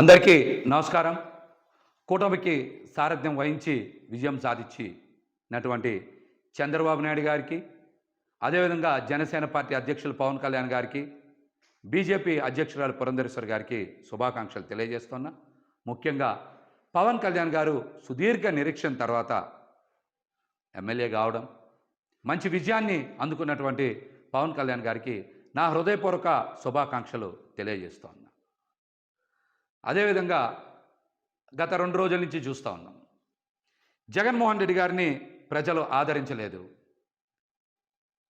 అందరికీ నమస్కారం. కూటమికి సారథ్యం వహించి విజయం సాధించినటువంటి చంద్రబాబు నాయుడు గారికి, అదేవిధంగా జనసేన పార్టీ అధ్యక్షులు పవన్ కళ్యాణ్ గారికి, బీజేపీ అధ్యక్షురాలు పురంధరేశ్వరి గారికి శుభాకాంక్షలు తెలియజేస్తున్నా. ముఖ్యంగా పవన్ కళ్యాణ్ గారు సుదీర్ఘ నిరీక్షణ తర్వాత ఎమ్మెల్యే కావడం, మంచి విజయాన్ని అందుకున్నటువంటి పవన్ కళ్యాణ్ గారికి నా హృదయపూర్వక శుభాకాంక్షలు తెలియజేస్తున్నా. అదేవిధంగా గత 2 రోజుల నుంచి చూస్తూ ఉన్నాం, జగన్మోహన్ రెడ్డి గారిని ప్రజలు ఆదరించలేదు.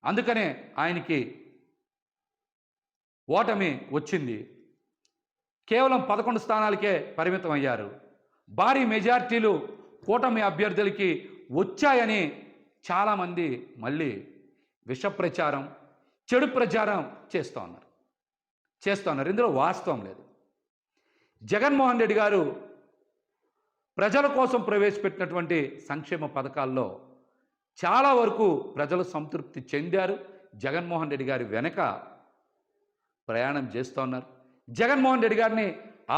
అందుకనే ఆయనకి ఓటమి వచ్చింది. కేవలం 11 స్థానాలకే పరిమితం అయ్యారు. భారీ మెజార్టీలు కూటమి అభ్యర్థులకి వచ్చాయని చాలామంది మళ్ళీ విష ప్రచారం, చెడు ప్రచారం చేస్తూ ఉన్నారు. ఇందులో వాస్తవం లేదు. జగన్మోహన్ రెడ్డి గారు ప్రజల కోసం ప్రవేశపెట్టినటువంటి సంక్షేమ పథకాల్లో చాలా వరకు ప్రజలు సంతృప్తి చెందారు. జగన్మోహన్ రెడ్డి గారి వెనక ప్రయాణం చేస్తూ ఉన్నారు. జగన్మోహన్ రెడ్డి గారిని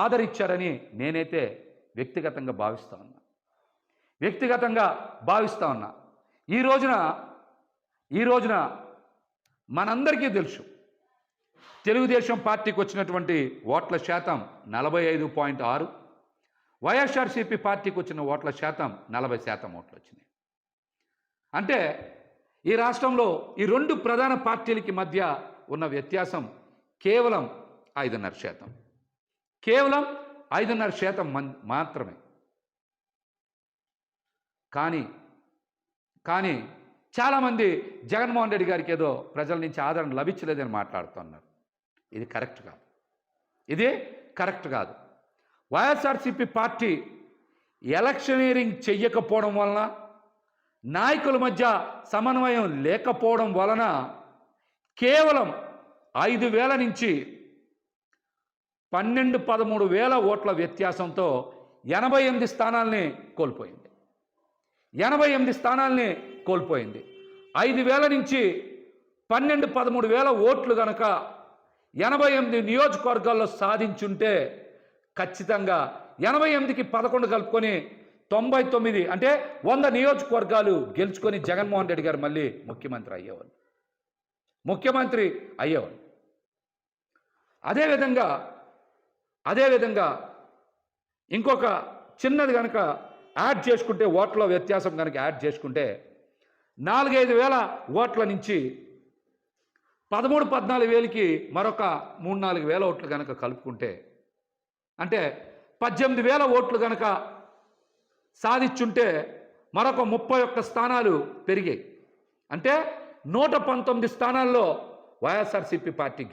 ఆదరించారని నేనైతే వ్యక్తిగతంగా భావిస్తూ ఉన్నా. ఈ రోజున మనందరికీ తెలుసు, తెలుగుదేశం పార్టీకి వచ్చినటువంటి ఓట్ల శాతం 45.6, వైఎస్ఆర్సీపీ పార్టీకి వచ్చిన ఓట్ల శాతం 40% ఓట్లు వచ్చినాయి. అంటే ఈ రాష్ట్రంలో ఈ 2 ప్రధాన పార్టీలకి మధ్య ఉన్న వ్యత్యాసం కేవలం 5.5%. కేవలం 5.5% మాత్రమే. కానీ చాలామంది జగన్మోహన్ రెడ్డి గారికి ఏదో ప్రజల నుంచి ఆదరణ లభించలేదని మాట్లాడుతున్నారు. ఇది కరెక్ట్ కాదు. వైఎస్ఆర్సీపీ పార్టీ ఎలక్షనీరింగ్ చెయ్యకపోవడం వలన, నాయకుల మధ్య సమన్వయం లేకపోవడం వలన కేవలం 5,000 నుంచి 12-13,000 ఓట్ల వ్యత్యాసంతో 88 స్థానాల్ని కోల్పోయింది. 5,000 నుంచి 12-13,000 ఓట్లు గనక 88 నియోజకవర్గాల్లో సాధించుంటే ఖచ్చితంగా 88కి 11 కలుపుకొని 99, అంటే 100 నియోజకవర్గాలు గెలుచుకొని జగన్మోహన్ రెడ్డి గారు మళ్ళీ ముఖ్యమంత్రి అయ్యేవారు. అదేవిధంగా ఇంకొక చిన్నది కనుక యాడ్ చేసుకుంటే, ఓట్ల వ్యత్యాసం కనుక యాడ్ చేసుకుంటే 4-5 వేల ఓట్ల నుంచి 13-14 వేలకి మరొక 3-4 వేల ఓట్లు కనుక కలుపుకుంటే, అంటే 18,000 ఓట్లు కనుక సాధించుంటే మరొక 31 స్థానాలు పెరిగాయి. అంటే 119 స్థానాల్లో వైఎస్ఆర్సీపీ పార్టీ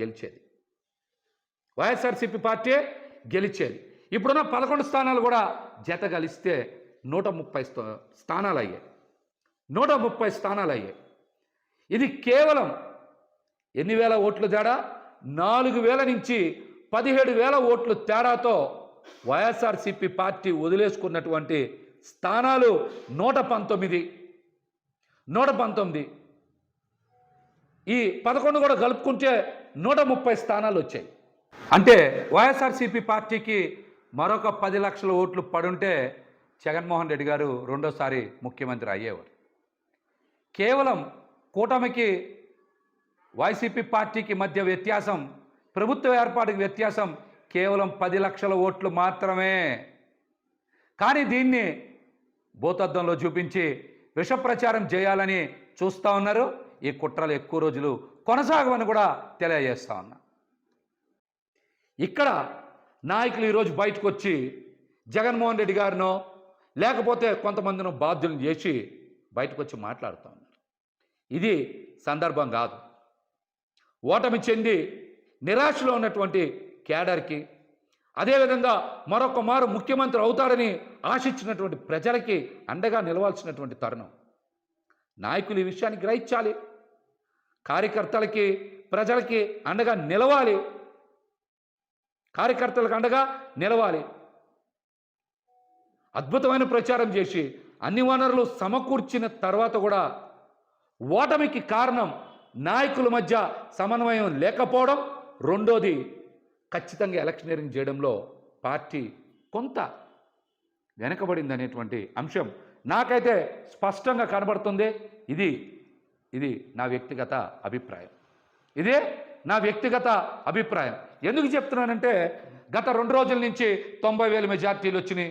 గెలిచేది. ఇప్పుడున్న 11 స్థానాలు కూడా జత కలిస్తే 130 స్థానాలు అయ్యాయి. ఇది కేవలం ఎన్ని వేల ఓట్లు తేడా? 4,000 నుంచి 17,000 ఓట్లు తేడాతో వైఎస్ఆర్సీపీ పార్టీ వదిలేసుకున్నటువంటి స్థానాలు 119. ఈ 11 కూడా కలుపుకుంటే 130 స్థానాలు వచ్చాయి. అంటే వైఎస్ఆర్సీపీ పార్టీకి మరొక 10 లక్షల ఓట్లు పడుంటే జగన్మోహన్ రెడ్డి గారు రెండోసారి ముఖ్యమంత్రి అయ్యేవారు. కేవలం కూటమికి వైసీపీ పార్టీకి మధ్య వ్యత్యాసం, ప్రభుత్వ ఏర్పాటుకి వ్యత్యాసం కేవలం 10 లక్షల ఓట్లు మాత్రమే. కానీ దీన్ని భూతద్దంలో చూపించి విష ప్రచారం చేయాలని చూస్తూ ఉన్నారు. ఈ కుట్రలు ఎక్కువ రోజులు కొనసాగవని కూడా తెలియజేస్తూ ఉన్నా. ఇక్కడ నాయకులు ఈరోజు బయటకు వచ్చి జగన్మోహన్ రెడ్డి గారినో లేకపోతే కొంతమందినో బాధ్యులను చేసి బయటకు వచ్చి మాట్లాడుతూ ఉన్నారు. ఇది సందర్భం కాదు. ఓటమి చెంది నిరాశలో ఉన్నటువంటి కేడర్కి, అదేవిధంగా మరొక మారు ముఖ్యమంత్రి అవుతారని ఆశించినటువంటి ప్రజలకి అండగా నిలవాల్సినటువంటి తరుణం. నాయకులు ఈ విషయాన్ని గ్రహించాలి. కార్యకర్తలకి, ప్రజలకి అండగా నిలవాలి. అద్భుతమైన ప్రచారం చేసి అన్ని వనరులు సమకూర్చిన తర్వాత కూడా ఓటమికి కారణం నాయకుల మధ్య సమన్వయం లేకపోవడం. రెండోది, ఖచ్చితంగా ఎలక్షనీరింగ్ చేయడంలో పార్టీ కొంత వెనకబడింది అనేటువంటి అంశం నాకైతే స్పష్టంగా కనబడుతుంది. ఇది నా వ్యక్తిగత అభిప్రాయం. ఇదే నా వ్యక్తిగత అభిప్రాయం. ఎందుకు చెప్తున్నానంటే గత 2 రోజుల నుంచి 90,000 మెజార్టీలు వచ్చినాయి,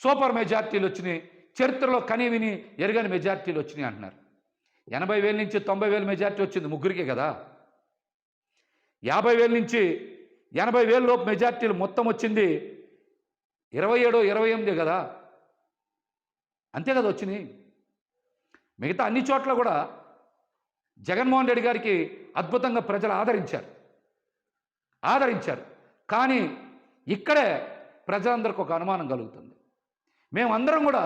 సూపర్ మెజార్టీలు వచ్చినాయి, చరిత్రలో కనీవిని ఎరగని మెజార్టీలు వచ్చినాయి అంటున్నారు. 80,000 నుంచి 90,000 మెజార్టీ వచ్చింది ముగ్గురికే కదా. 50,000 నుంచి 80,000 లోపు మెజార్టీలు మొత్తం వచ్చింది 27, 28 కదా, అంతే కదా వచ్చినాయి. మిగతా అన్ని చోట్ల కూడా జగన్మోహన్ రెడ్డి గారికి అద్భుతంగా ప్రజలు ఆదరించారు. కానీ ఇక్కడే ప్రజలందరికీ ఒక అనుమానం కలుగుతుంది. మేమందరం కూడా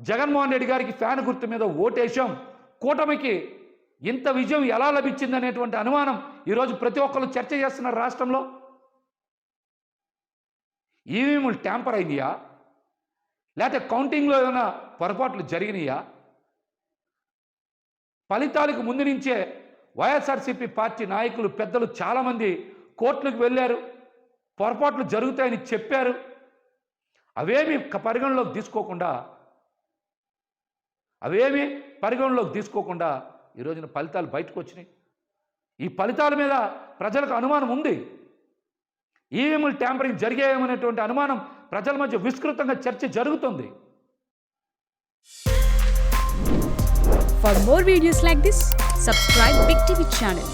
జగన్మోహన్ రెడ్డి గారికి ఫ్యాన్ గుర్తు మీద ఓటేశాం, కూటమికి ఇంత విజయం ఎలా లభించింది అనేటువంటి అనుమానం ఈరోజు ప్రతి ఒక్కరు చర్చ చేస్తున్నారు రాష్ట్రంలో. ఈవీఎంలు ట్యాంపర్ అయినాయా, లేకపోతే కౌంటింగ్లో ఏమైనా పొరపాట్లు జరిగినాయా? ఫలితాలకు ముందు నుంచే వైఎస్ఆర్సీపీ పార్టీ నాయకులు పెద్దలు చాలామంది కోర్టులకు వెళ్ళారు, పొరపాట్లు జరుగుతాయని చెప్పారు. అవేమీ పరిగణలోకి తీసుకోకుండా ఈ రోజున ఫలితాలు బయటకు వచ్చినాయి. ఈ ఫలితాల మీద ప్రజలకు అనుమానం ఉంది. ఈవీఎంలు ట్యాంపరింగ్ జరిగాయేమనేటువంటి అనుమానం ప్రజల మధ్య విస్తృతంగా చర్చ జరుగుతుంది. For more videos like this, subscribe Big TV channel.